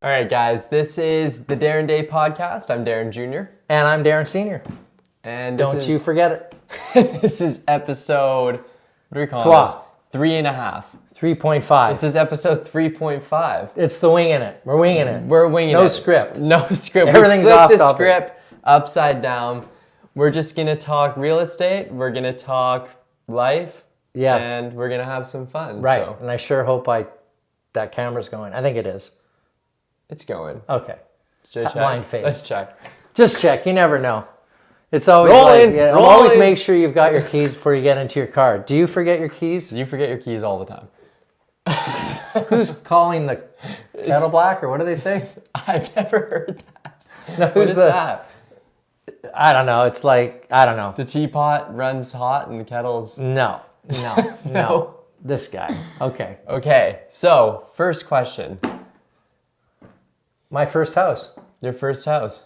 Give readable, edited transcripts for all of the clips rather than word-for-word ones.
All right, guys, this is the Darren Day podcast. I'm Darren Jr. And I'm Darren Sr. And Don't you forget it. This is episode, what do we call this? 3.5. 3.5. This is episode 3.5. It's the winging it. We're winging it. We're winging it. No script. No script. Everything's we off flipped the topic. script upside down. We're just going to talk real estate. We're going to talk life. Yes. And we're going to have some fun. Right. So. And I sure hope that camera's going. I think it is. It's going. Okay. Check. Blind faith. Let's check. Just check. You never know. It's always Rolling, always make sure you've got your keys before you get into your car. Do you forget your keys? You forget your keys all the time. Who's calling the kettle black, or what do they say? I've never heard that. No, What is that? I don't know. It's like, I don't know. The teapot runs hot and the kettle's... No. No. This guy. Okay. Okay, so first question. My first house. Your first house.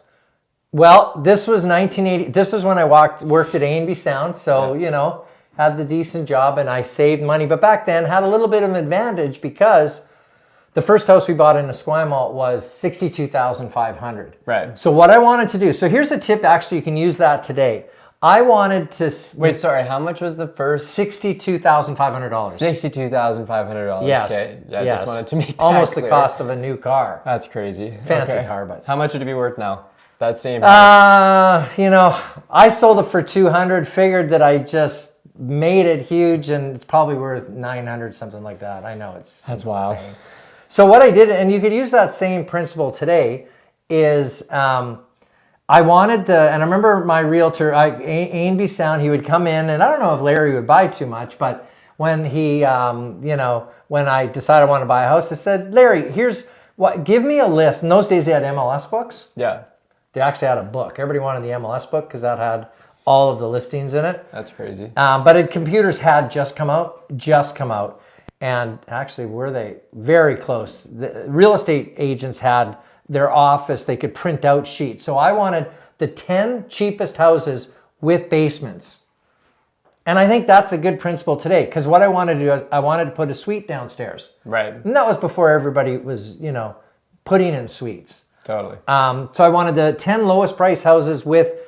Well, this was 1980. This was when I worked at A&B Sound, so, had the decent job and I saved money. But back then, had a little bit of an advantage because the first house we bought in Esquimalt was $62,500. Right. So what I wanted to do, so here's a tip, actually, you can use that today. I wanted to... Wait, sorry, how much was the first? $62,500. $62,500. Yes. Okay, I yes. just wanted to make that almost clear. the cost of a new car. That's crazy. Fancy car, but... How much would it be worth now? That same house? I sold it for $200, figured that I just made it huge, and it's probably worth $900, something like that. I know it's... That's wild. Insane. So what I did, and you could use that same principle today, is... I wanted and I remember my realtor, A&B Sound, he would come in, and I don't know if Larry would buy too much, but when he, when I decided I wanted to buy a house, I said, Larry, give me a list. In those days, they had MLS books. Yeah. They actually had a book. Everybody wanted the MLS book because that had all of the listings in it. That's crazy. But computers had just come out. And actually, were they very close? The real estate agents had their office, they could print out sheets. So I wanted the 10 cheapest houses with basements. And I think that's a good principle today, because what I wanted to do is I wanted to put a suite downstairs. Right. And that was before everybody was, putting in suites. Totally. So I wanted the 10 lowest price houses with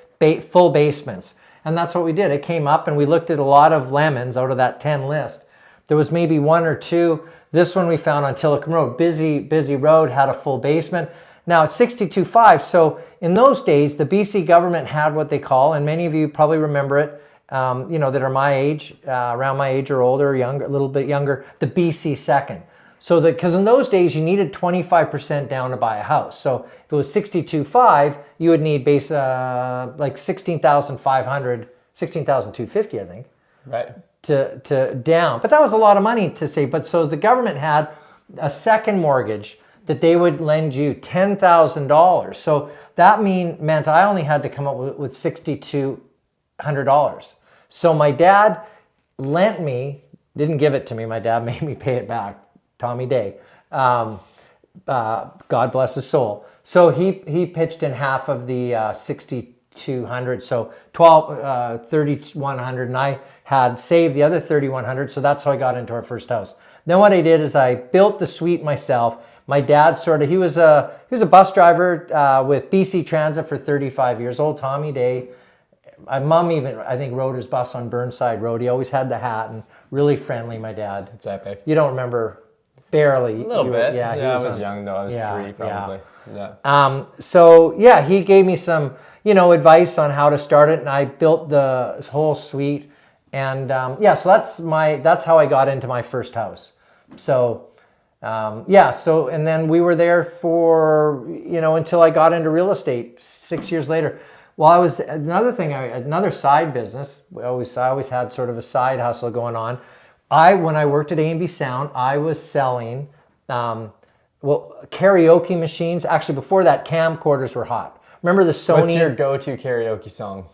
full basements. And that's what we did. It came up and we looked at a lot of lemons out of that 10 list. There was maybe one or two. This one we found on Tillicum Road. Busy road, had a full basement. Now it's 62.5, so in those days, the BC government had what they call, and many of you probably remember it, that are my age, around my age or older, younger, a little bit younger, the BC second. So because in those days, you needed 25% down to buy a house. So if it was 62.5, you would need like 16,500, 16,250, I think. Right. To down. But that was a lot of money to save. But so the government had a second mortgage that they would lend you $10,000. So that meant I only had to come up with $6,200. So my dad lent me, didn't give it to me, my dad made me pay it back, Tommy Day. God bless his soul. So he pitched in half of the 6,200, so 3,100, and I had saved the other 3,100, so that's how I got into our first house. Then what I did is I built the suite myself. My dad he was a bus driver with BC Transit for 35 years old, Tommy Day. My mom even, I think, rode his bus on Burnside Road. He always had the hat and really friendly, my dad. It's epic. You don't remember, barely. A little bit. Yeah, I was young though. I was 3 probably. Yeah. He gave me some, advice on how to start it, and I built the whole suite. And so that's how I got into my first house. So, and then we were there for, until I got into real estate 6 years later. Well, another side business. I always had sort of a side hustle going on. When I worked at A&B Sound, I was selling, karaoke machines. Actually, before that, camcorders were hot. Remember the Sony? What's your go-to karaoke song?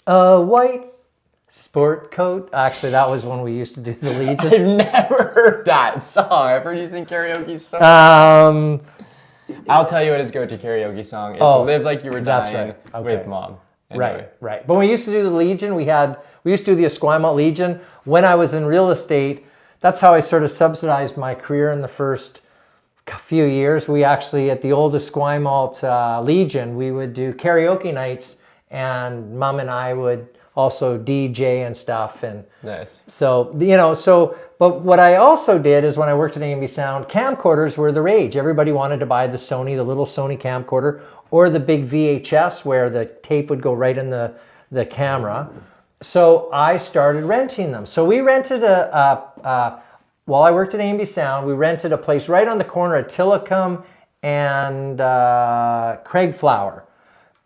A white sport coat. Actually, that was when we used to do the Legion. I've never heard that song. I've heard you sing karaoke songs. I'll tell you what his go-to karaoke song. It's "Live Like You Were Dying" with Mom. Anyway. Right. But when we used to do the Legion, we used to do the Esquimalt Legion. When I was in real estate, that's how I sort of subsidized my career in the first few years, we actually, at the old Esquimalt Legion, we would do karaoke nights, and Mom and I would also DJ and stuff. And nice. So, but what I also did is when I worked at A&B Sound, camcorders were the rage. Everybody wanted to buy the little Sony camcorder, or the big VHS where the tape would go right in the camera. So I started renting them. So we rented while I worked at A&B Sound, we rented a place right on the corner at Tillicum and Craigflower.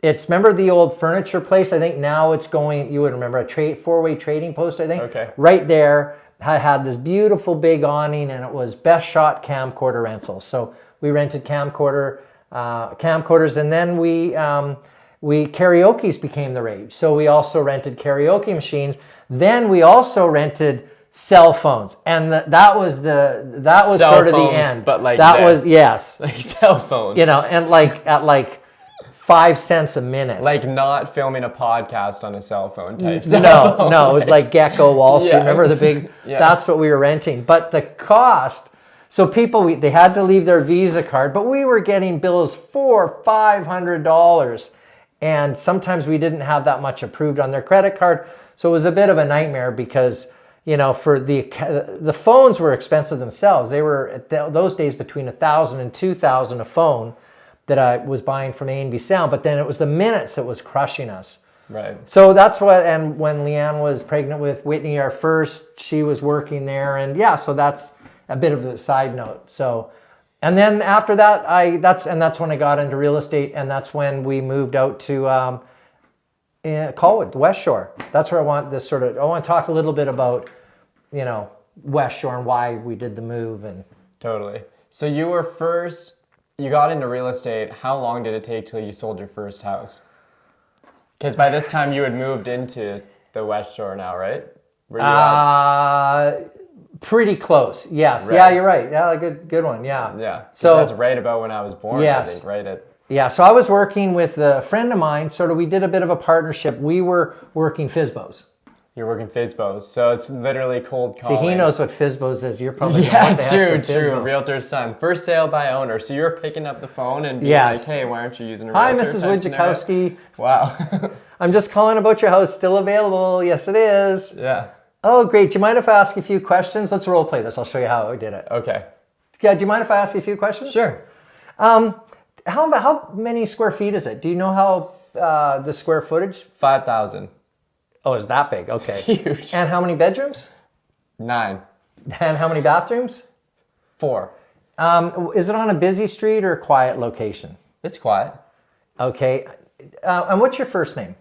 Remember the old furniture place? I think now it's going, you would remember, a four-way trading post, I think. Okay. Right there, I had this beautiful big awning, and it was Best Shot camcorder rentals. So we rented camcorders, and then karaoke's became the rage. So we also rented karaoke machines. Then we also rented cell phones, and that was cell sort of phones, the end. But like that this. was yes, like cell phones. And at 5 cents a minute. Like not filming a podcast on a cell phone type. No, it was like Gecko Wall Street. Yeah. Remember the big? Yeah. That's what we were renting. But the cost. So people, they had to leave their Visa card, but we were getting bills $400-$500, and sometimes we didn't have that much approved on their credit card. So it was a bit of a nightmare because for the phones were expensive themselves. They were at those days between $1,000 and $2,000 a phone that I was buying from A&B Sound, but then it was the minutes that was crushing us. Right. So that's and when Leanne was pregnant with Whitney, our first, she was working there, and so that's a bit of a side note. So, and then after that, that's when I got into real estate, and that's when we moved out to Colwood, West Shore. That's where I want to talk a little bit about, West Shore and why we did the move. And totally. So you got into real estate. How long did it take till you sold your first house? Because by this time you had moved into the West Shore now, right? Where you pretty close. Yes. Right. Yeah, you're right. Yeah, good one. Yeah. Yeah. So that's right about when I was born. Yes. I think, right? Yeah. So I was working with a friend of mine. We did a bit of a partnership. We were working FSBOs. You're working FSBOs, so it's literally cold calling. See, he knows what FSBOs is. You're probably true. Realtor's son, first sale by owner. So you're picking up the phone and being like, "Hey, why aren't you using a realtor?" Hi, Mrs. Wojciechowski. Wow. I'm just calling about your house. Still available? Yes, it is. Yeah. Oh, great. Do you mind if I ask you a few questions? Let's role play this. I'll show you how I did it. Okay. Yeah. Do you mind if I ask you a few questions? Sure. How many square feet is it? Do you know how the square footage? 5,000. Oh, it's that big. Okay. Huge. And how many bedrooms? 9. And how many bathrooms? 4. Is it on a busy street or a quiet location? It's quiet. Okay. And what's your first name?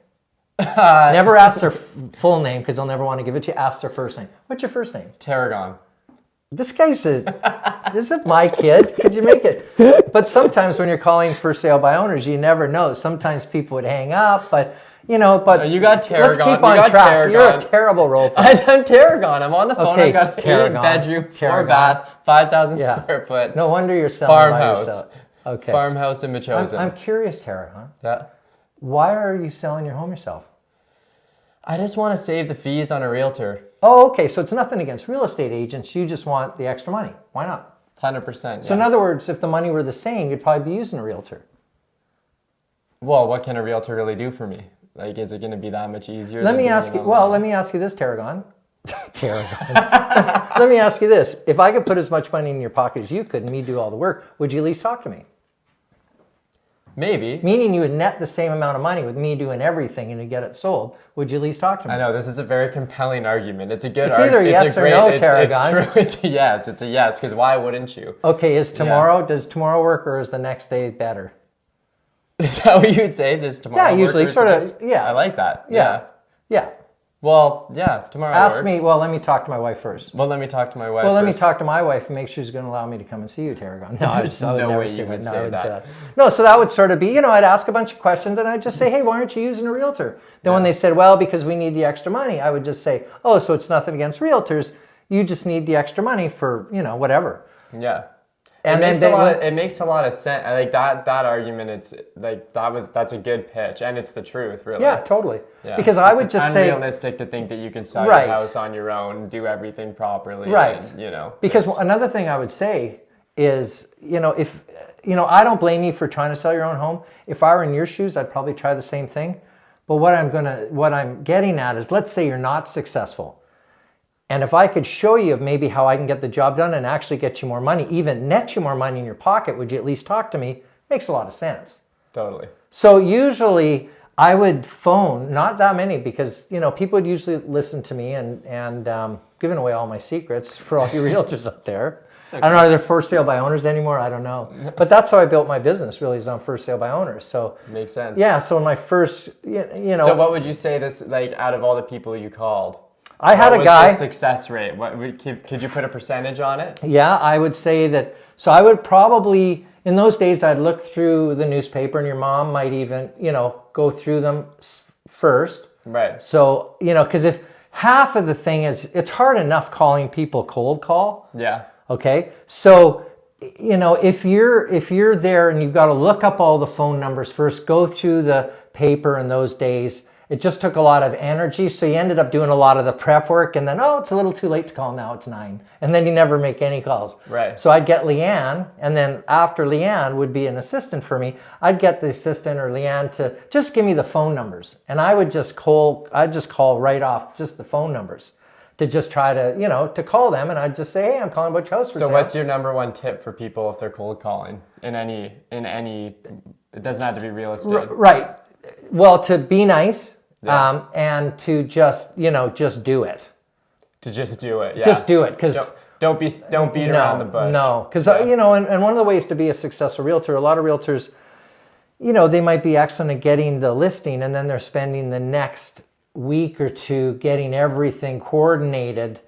Never ask their full name because they'll never want to give it to you. Ask their first name. What's your first name? Tarragon. This guy's this is my kid. Could you make it? But sometimes when you're calling for sale by owners, you never know. Sometimes people would hang up, but you got Tarragon. Let's keep on track. Tarragon. You're a terrible role player. I'm Tarragon. I'm on the phone. Okay, I got an 8-bedroom, 4-bath, 5,000 square foot. No wonder you're selling farmhouse. by yourself. Okay. Farmhouse in Machosen. I'm curious, Tarragon. Yeah. Why are you selling your home yourself? I just want to save the fees on a realtor. Oh, okay. So it's nothing against real estate agents. You just want the extra money. Why not? 100%. So in other words, if the money were the same, you'd probably be using a realtor. Well, what can a realtor really do for me? Like, is it going to be that much easier? Let me ask you this, Tarragon. Tarragon. Let me ask you this. If I could put as much money in your pocket as you could and me do all the work, would you at least talk to me? Maybe. Meaning you would net the same amount of money with me doing everything and to get it sold. Would you at least talk to me? I know, this is a very compelling argument. It's a good argument. It's either yes or no, Tarragon. It's true. It's a yes. It's a yes, because why wouldn't you? Okay, does tomorrow work or is the next day better? Is that what you would say? Does tomorrow work? Usually sort of, I like that. Yeah. Well, yeah, tomorrow works. Let me talk to my wife first. Well, let me talk to my wife Let me talk to my wife and make sure she's going to allow me to come and see you, Tarragon. No, There's no way you would say that. No, so that would sort of be, I'd ask a bunch of questions and I'd just say, hey, why aren't you using a realtor? Then when they said, well, because we need the extra money, I would just say, oh, so it's nothing against realtors. You just need the extra money for, whatever. Yeah. And it makes a lot of sense. Like that argument, it's like that's a good pitch, and it's the truth, really. Yeah, totally. Yeah. Because I would just say it's unrealistic to think that you can sell your house on your own, do everything properly, right? And, Because another thing I would say is, if, I don't blame you for trying to sell your own home. If I were in your shoes, I'd probably try the same thing. But what I'm getting at is, let's say you're not successful. And if I could show you of maybe how I can get the job done and actually get you more money, even net you more money in your pocket, would you at least talk to me? Makes a lot of sense. Totally. So usually I would phone, not that many, because people would usually listen to me and giving away all my secrets for all you realtors out there. Okay. I don't know, are there for sale by owners anymore? I don't know. But that's how I built my business, really, is on for sale by owners. So makes sense. Yeah, so in my first, So what would you say this, like, out of all the people you called? I had a guy. What was the success rate? Could you put a percentage on it? Yeah, I would say that. So I would probably, in those days, I'd look through the newspaper, and your mom might even, go through them first. Right. So, because if half of the thing is, it's hard enough calling people cold call. Yeah. Okay. So, if you're there and you've got to look up all the phone numbers first, go through the paper in those days, it just took a lot of energy. So you ended up doing a lot of the prep work, and then, it's a little too late to call now, it's 9. And then you never make any calls. Right. So I'd get Leanne, and then after Leanne would be an assistant for me, I'd get the assistant or Leanne to just give me the phone numbers. And I'd just call right off just the phone numbers to just try to, to call them. And I'd just say, hey, I'm calling about your house for sale. So what's your number one tip for people if they're cold calling in any, it doesn't have to be real estate. Right. Well, to be nice. Yeah. And to just do it. To just do it, yeah. Just do it, because don't beat around the bush. No, because and one of the ways to be a successful realtor, a lot of realtors, they might be excellent at getting the listing, and then they're spending the next week or two getting everything coordinated.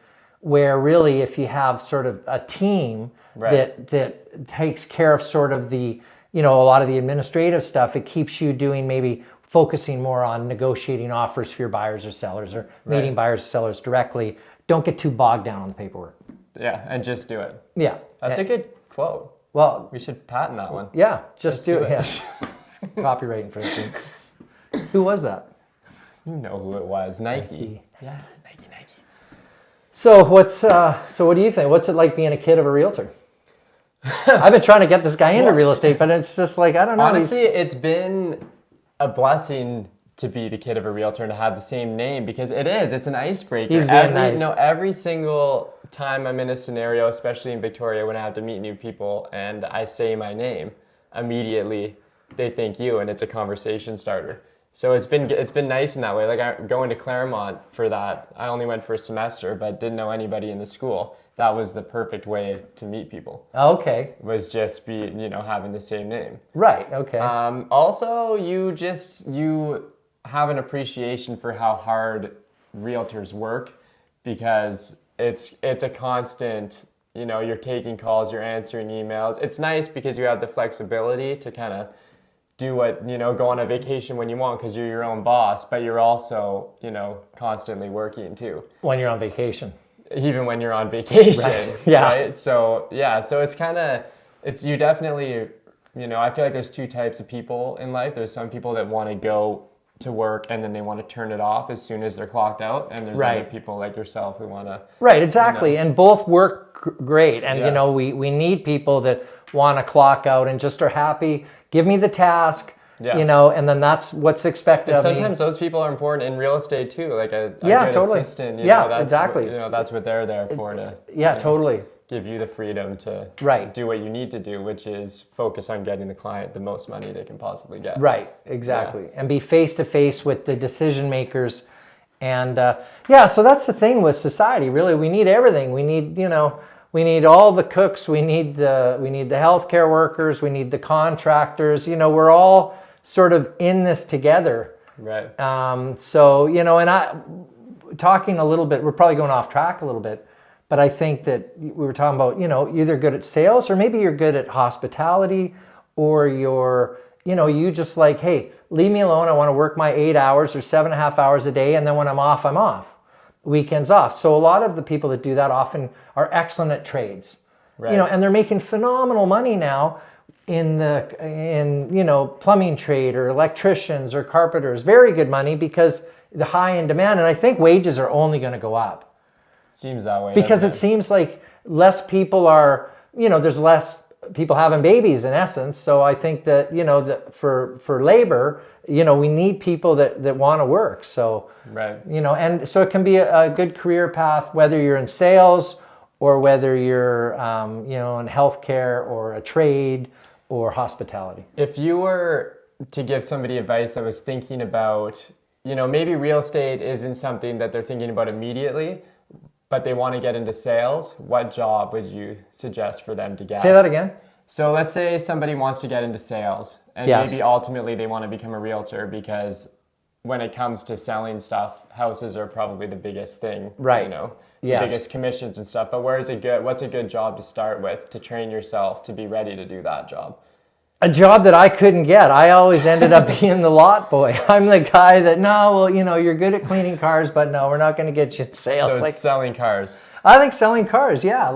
Where really, if you have sort of a team that takes care of sort of the a lot of the administrative stuff, it keeps you doing maybe focusing more on negotiating offers for your buyers or sellers, or meeting buyers or sellers directly. Don't get too bogged down on the paperwork. Yeah, and just do it. Yeah. That's a good quote. Well, we should patent that one. Yeah, just do it. Yeah. Copywriting for the team. Who was that? You know who it was. Nike. Yeah, Nike. So what do you think? What's it like being a kid of a realtor? I've been trying to get this guy into real estate, but it's just like, I don't know. Honestly, it's been a blessing to be the kid of a realtor and to have the same name, because it's an icebreaker. He's very nice. Every single time I'm in a scenario, especially in Victoria, when I have to meet new people and I say my name, immediately they think you, and it's a conversation starter. So it's been nice in that way. Like, I'm going to Claremont for that. I only went for a semester, but didn't know anybody in the school. That was the perfect way to meet people. Okay. Was just having the same name. Right. Okay. Also, you have an appreciation for how hard realtors work, because it's a constant. You're taking calls, you're answering emails. It's nice because you have the flexibility to kind of do what, go on a vacation when you want, because you're your own boss, but you're also, constantly working too. When you're on vacation. Even when you're on vacation. Right. Yeah. Right? So it's you definitely, I feel like there's two types of people in life. There's some people that want to go to work and then they want to turn it off as soon as they're clocked out. And there's other people like yourself who want to. Right, exactly. And both work great. And, we need people that want to clock out and just are happy. Give me the task. Yeah. And then that's what's expected of me. Sometimes those people are important in real estate too, like a good totally. assistant. Exactly. That's what they're there for, to totally give you the freedom to do what you need to do, which is focus on getting the client the most money they can possibly get. Right, exactly. Yeah. And be face to face with the decision makers. And so that's the thing with society. Really, we need everything. We need we need all the cooks. We need the healthcare workers. We need the contractors. We're all sort of in this together. Right. And I talking a little bit, we're probably going off track a little bit, but I think that we were talking about, either good at sales, or maybe you're good at hospitality, or you're, you just like, hey, leave me alone. I want to work my 8 hours or 7.5 hours a day. And then when I'm off, I'm off. Weekends off. So a lot of the people that do that often are excellent at trades. Right. And they're making phenomenal money now in plumbing trade, or electricians or carpenters. Very good money, because the high in demand, and I think wages are only going to go up. Seems that way. Because it seems like less people are there's less people having babies in essence. So I think that, that for labor, we need people that want to work. So, right. And so it can be a good career path, whether you're in sales or whether you're, in healthcare or a trade or hospitality. If you were to give somebody advice that was thinking about, maybe real estate isn't something that they're thinking about immediately, but they want to get into sales, what job would you suggest for them to get? Say that again. So let's say somebody wants to get into sales and Yes. maybe ultimately they want to become a realtor because when it comes to selling stuff, houses are probably the biggest thing, Right. Yes. biggest commissions and stuff. But what's a good job to start with to train yourself to be ready to do that job? A job that I couldn't get. I always ended up being the lot boy. I'm the guy that, you're good at cleaning cars, but no, we're not going to get you in sales. So it's selling cars. I think selling cars, yeah.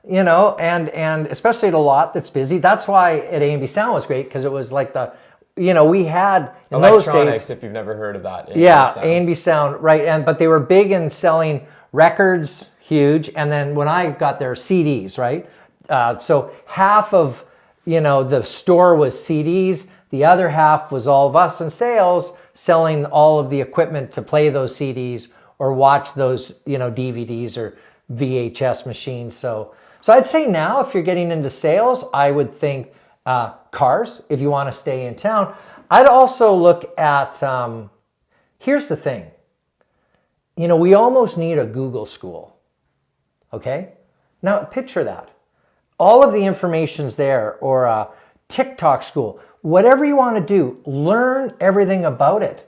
And especially at a lot that's busy. That's why at A&B Sound was great, because it was like we had in those Electronics, days. If you've never heard of that. A&B Sound, right. But they were big in selling records, huge. And then when I got there, CDs, right? So half of, the store was CDs. The other half was all of us in sales selling all of the equipment to play those CDs or watch those, DVDs or VHS machines. So I'd say now, if you're getting into sales, I would think cars, if you want to stay in town. I'd also look at, here's the thing. We almost need a Google school. Okay? Now picture that. All of the information's there, or a TikTok school. Whatever you want to do, learn everything about it.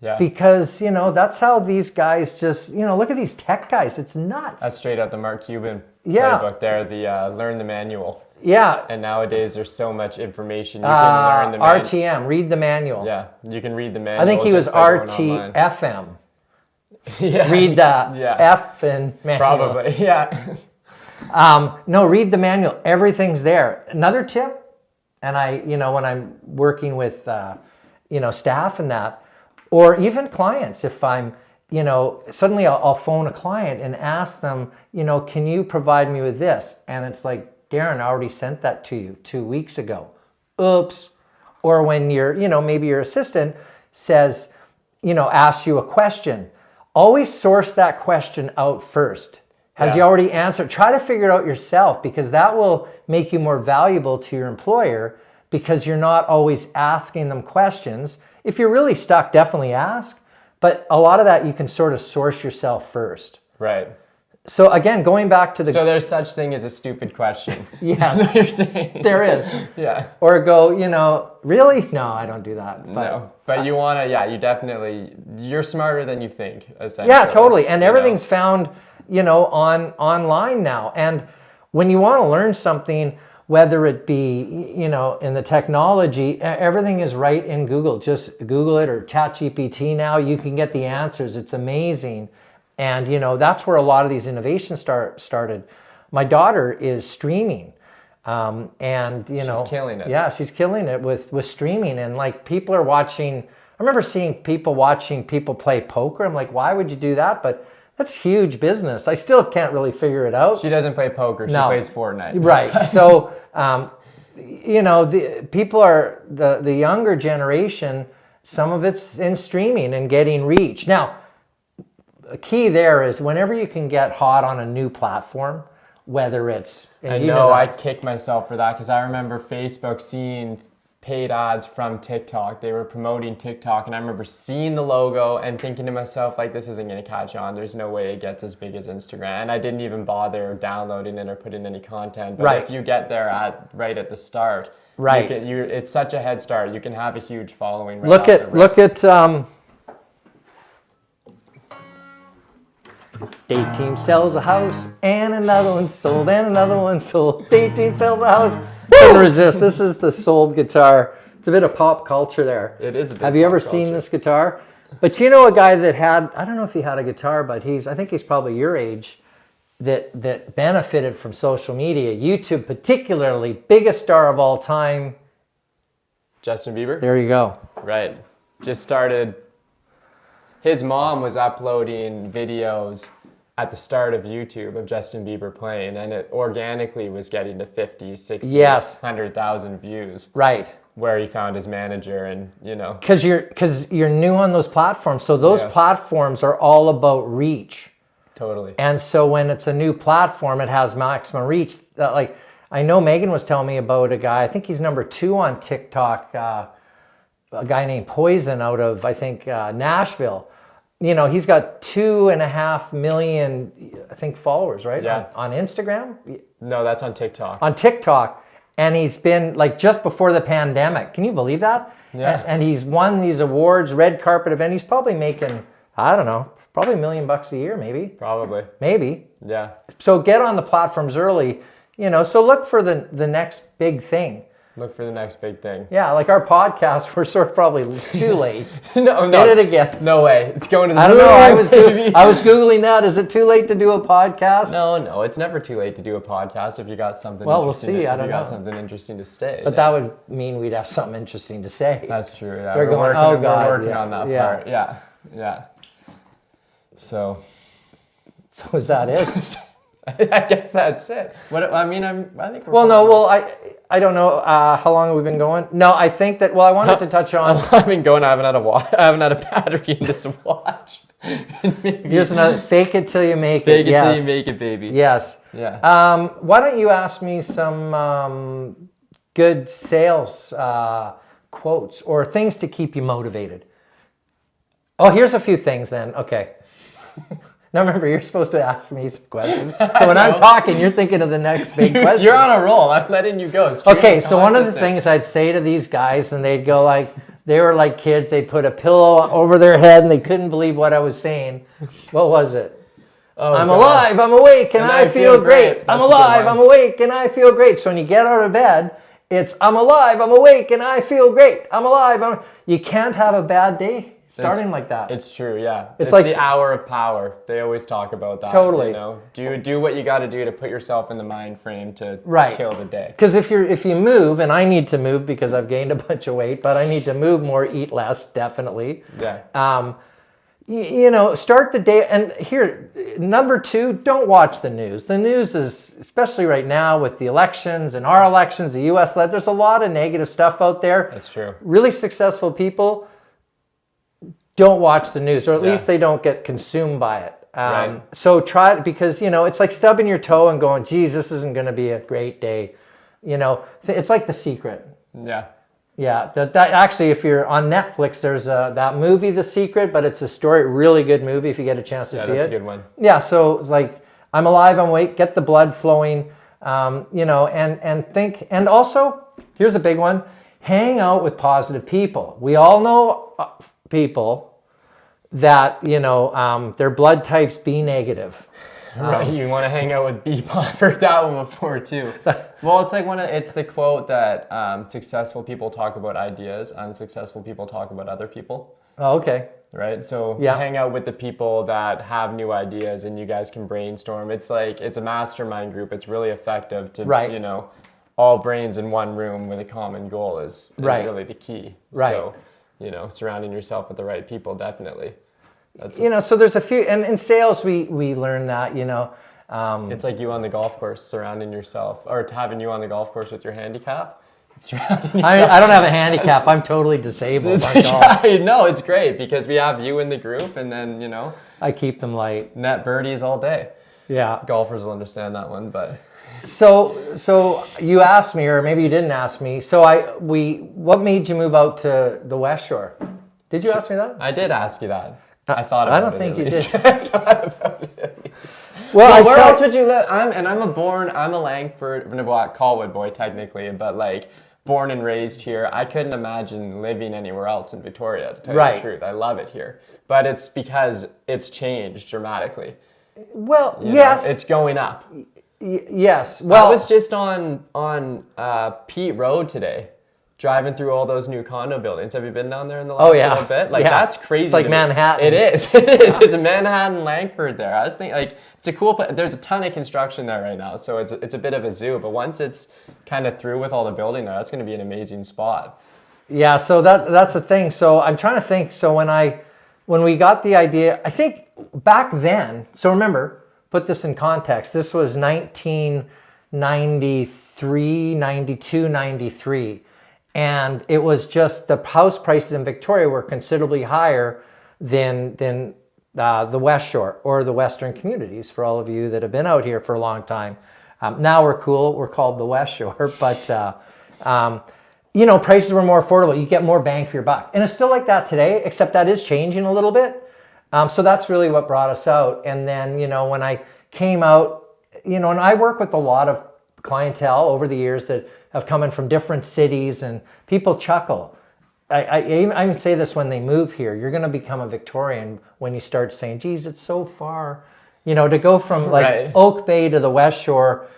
Yeah. Because, that's how these guys just, look at these tech guys. It's nuts. That's straight out the Mark Cuban Yeah. playbook there, the learn the manual. Yeah. And nowadays there's so much information. You can learn the manual. RTM, read the manual. Yeah, you can read the manual. I think he was just by going online. RTFM. Yeah. Read the Yeah. F and manual. Probably, yeah. No, read the manual. Everything's there. Another tip, and when I'm working with, staff and that, or even clients, if I'm, suddenly I'll phone a client and ask them, can you provide me with this? And it's like, Darren, I already sent that to you 2 weeks ago. Oops. Or when maybe your assistant says, asks you a question, always source that question out first. Has he already answered? Try to figure it out yourself, because that will make you more valuable to your employer, because you're not always asking them questions. If you're really stuck, definitely ask. But a lot of that you can sort of source yourself first. Right. So again, going back to the... So there's such thing as a stupid question. Yes. That's what you're saying. There is. Yeah. Or go, really? No, I don't do that. No. But you want to, you definitely, you're smarter than you think, essentially. Yeah, totally. And everything's found, online now. And when you want to learn something, whether it be, in the technology, everything is right in Google. Just Google it, or ChatGPT now. You can get the answers. It's amazing. And, that's where a lot of these innovations started. My daughter is streaming. And, She's killing it. Yeah, she's killing it with streaming. And, people are watching. I remember seeing people watching people play poker. I'm like, why would you do that? But that's huge business. I still can't really figure it out. She doesn't play poker. She plays Fortnite. Right. So, the people are, the younger generation, some of it's in streaming and getting reach. Now, the key there is whenever you can get hot on a new platform, whether it's... I know, I kick myself for that, because I remember Facebook seeing paid ads from TikTok. They were promoting TikTok, and I remember seeing the logo and thinking to myself, this isn't going to catch on. There's no way it gets as big as Instagram. And I didn't even bother downloading it or putting any content. But if you get there right at the start, right, it's such a head start. You can have a huge following. Right look at Date team sells a house, and another one sold, and another one sold. Date team sells a house. Couldn't resist. This is the sold guitar. It's a bit of pop culture there. It is a bit. Have you ever seen this guitar? But a guy that had, I don't know if he had a guitar, but I think he's probably your age, that benefited from social media, YouTube particularly, biggest star of all time. Justin Bieber? There you go. Right. Just started. His mom was uploading videos at the start of YouTube of Justin Bieber playing, and it organically was getting to 50, 60, Yes. 100,000 views. Right. Where he found his manager, and Because you're new on those platforms, so those platforms are all about reach. Totally. And so when it's a new platform, it has maximum reach. Like I know Megan was telling me about a guy. I think he's number 2 on TikTok. A guy named Poison out of I think Nashville. He's got 2.5 million, I think, followers, right? Yeah. On Instagram? No, that's on TikTok. On TikTok. And he's been, like, just before the pandemic. Can you believe that? Yeah. And he's won these awards, red carpet event. He's probably making, I don't know, probably $1 million a year, maybe. Probably. Maybe. Yeah. So get on the platforms early, so look for the next big thing. Look for the next big thing. Yeah, like our podcast, we're sort of probably too late. No. Get it again. No way. It's going to the I don't know. moon, I was Googling that. Is it too late to do a podcast? No. It's never too late to do a podcast if you got something. Well, we'll see. I don't know. Got something interesting to say. But that would mean we'd have something interesting to say. That's true. Yeah. We're working on that yeah. part. Yeah. So is that it? I guess that's it. I think. I don't know how long have we been going. No, I think that. Well, I wanted to touch on. I've been going. I haven't had a battery in this watch. Here's another. Fake it till you make it. Fake it till you make it, baby. Yes. Yeah. Why don't you ask me some good sales quotes or things to keep you motivated? Oh, here's a few things then. Okay. Now remember, you're supposed to ask me some questions. So when I'm talking, you're thinking of the next big question. You're on a roll. I'm letting you go. Okay, so one of the things I'd say to these guys, and they'd go like, they were like kids, they'd put a pillow over their head and they couldn't believe what I was saying. What was it? I'm alive, I'm awake, and I feel great. I'm alive, I'm awake, and I feel great. So when you get out of bed, it's I'm alive, I'm awake, and I feel great. I'm alive. You can't have a bad day starting like that. It's true, yeah. It's like the hour of power. They always talk about that. Totally. Do what you got to do to put yourself in the mind frame to kill the day. Because if you move, and I need to move because I've gained a bunch of weight, but I need to move more, eat less, definitely. Yeah. Start the day. And here, number 2, don't watch the news. The news is, especially right now with the elections and our elections, the U.S. there's a lot of negative stuff out there. That's true. Really successful people don't watch the news, or at least they don't get consumed by it. Right. So try it, because, it's like stubbing your toe and going, geez, this isn't going to be a great day. It's like The Secret. Yeah. Yeah, that actually, if you're on Netflix, there's that movie, The Secret, but it's a story, really good movie if you get a chance to see it. Yeah, that's a good one. Yeah, so it's like, I'm alive, I'm awake, get the blood flowing, and think, and also, here's a big one, hang out with positive people. We all know people that, their blood types B negative. Right, you want to hang out with people. I've heard that one before too. Well, it's like it's the quote that successful people talk about ideas, unsuccessful people talk about other people. Oh, okay. Right, so hang out with the people that have new ideas, and you guys can brainstorm. It's like it's a mastermind group. It's really effective to all brains in one room with a common goal is really the key. Right. So, surrounding yourself with the right people, definitely. So there's a few, and in sales we learn that, it's like you on the golf course surrounding yourself, or having you on the golf course with your handicap. I don't have a handicap. I'm totally disabled. No, it's great because we have you in the group, and then, I keep them light. Net birdies all day. Yeah. Golfers will understand that one, but... So you asked me, or maybe you didn't ask me, what made you move out to the West Shore? Did you ask me that? I did ask you that. I thought about it. I don't think you did. I thought about it at least. Well, where else would you live? I'm a Langford, Colwood boy technically, but like born and raised here. I couldn't imagine living anywhere else in Victoria, to tell you the truth. I love it here. But it's because it's changed dramatically. Well, yes. It's going up. Yes. Well, I was just on Pete Road today, driving through all those new condo buildings. Have you been down there in the last little bit? That's crazy. It's like Manhattan. It is. It's a Manhattan Langford there. I was thinking, it's a cool place. There's a ton of construction there right now, so it's a bit of a zoo. But once it's kind of through with all the building there, that's going to be an amazing spot. Yeah, so that's the thing. So I'm trying to think. So when we got the idea, I think back then, so remember, put this in context. This was 1993, 92, 93. And it was just the house prices in Victoria were considerably higher than the West Shore or the Western communities, for all of you that have been out here for a long time. Now we're cool. We're called the West Shore. But, you know, prices were more affordable. You get more bang for your buck. And it's still like that today, except that is changing a little bit. So that's really what brought us out. And then, you know, when I came out, you know, and I work with a lot of clientele over the years that have come in from different cities, and people chuckle. I even say this when they move here. You're going to become a Victorian when you start saying, geez, it's so far. You know, to go from like Oak Bay to the West Shore,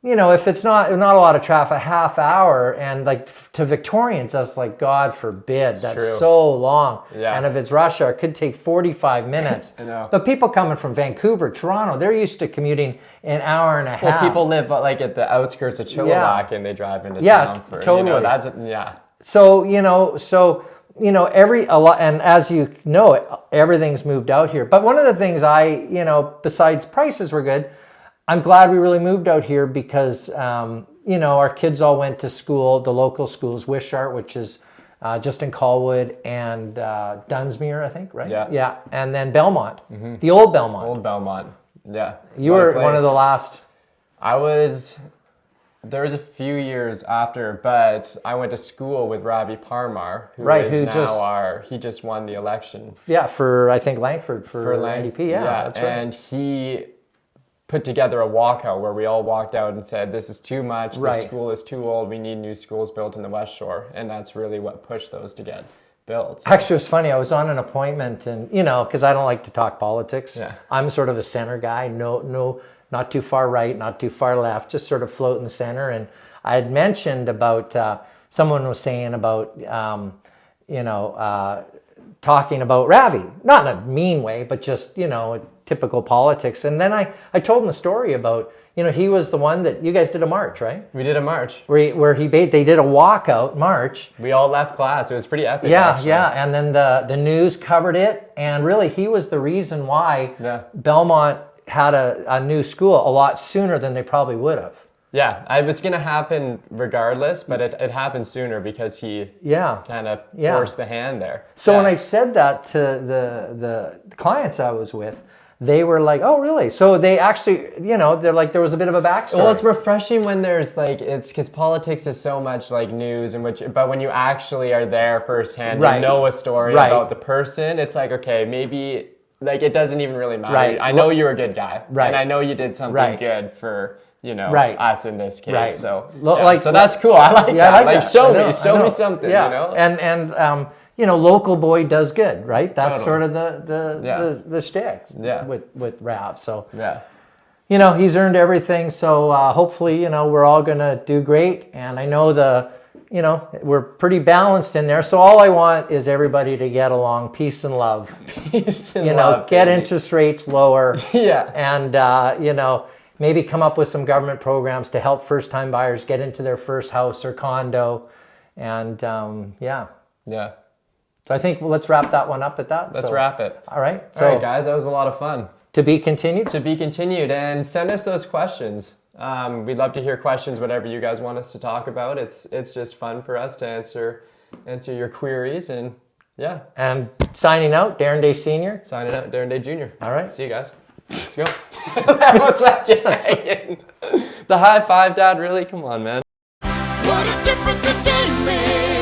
you know, if it's not a lot of traffic, a half hour, and like to Victorians, that's like, God forbid, that's so long. Yeah. And if it's rush hour, it could take 45 minutes. I know. But people coming from Vancouver, Toronto, they're used to commuting an hour and a half. Well, people live like at the outskirts of Chilliwack and they drive into town for, totally. You know, So, and as you know, everything's moved out here. But one of the things besides prices were good, I'm glad we really moved out here because, you know, our kids all went to school, the local schools, Wishart, which is just in Colwood, and Dunsmuir, I think, right? Yeah. Yeah. And then Belmont, the old Belmont. Old Belmont, yeah. You were one of the last. There was a few years after, but I went to school with Ravi Parmar, he just won the election. Yeah, for, I think, Langford, for NDP. Yeah, that's right. And he put together a walkout where we all walked out and said, this is too much, the school is too old, we need new schools built in the West Shore. And that's really what pushed those to get built. So. Actually, it was funny, I was on an appointment and, you know, because I don't like to talk politics. Yeah. I'm sort of a center guy, no, not too far right, not too far left, just sort of float in the center. And I had mentioned about, someone was saying about, talking about Ravi, not in a mean way, but just, you know, typical politics. And then I told him the story about, you know, he was the one that you guys did a march, right? We did a march. They did a walkout march. We all left class. It was pretty epic. Yeah, actually. Yeah. And then the news covered it. And really, he was the reason why Belmont had a new school a lot sooner than they probably would have. Yeah, it was going to happen regardless, but it happened sooner because he kind of forced the hand there. So when I said that to the clients I was with, they were like, oh, really? So they actually, you know, they're like, there was a bit of a backstory. Well, it's refreshing when there's like, it's because politics is so much like news, but when you actually are there firsthand, you know a story about the person, it's like, okay, maybe like it doesn't even really matter. Right. I know you're a good guy. Right. And I know you did something good for, you know, us in this case. Right. So, so that's cool. I like that. Like show me something, you know? And you know, local boy does good, right? That's sort of the shtick with Rav. So, you know, he's earned everything. So hopefully, you know, we're all going to do great. And I know you know, we're pretty balanced in there. So all I want is everybody to get along, peace and love. Peace and love. Get interest rates lower. And, you know, maybe come up with some government programs to help first-time buyers get into their first house or condo. And, So I think let's wrap that one up at that. Let's wrap it. All right. So, all right, guys, that was a lot of fun. To be continued? To be continued. And send us those questions. We'd love to hear questions, whatever you guys want us to talk about. It's just fun for us to answer your queries. And And signing out, Darren Day Sr. Signing out, Darren Day Jr. All right. See you guys. Let's go. That was left you hanging. The high five, Dad. Really? Come on, man. What a difference a day makes.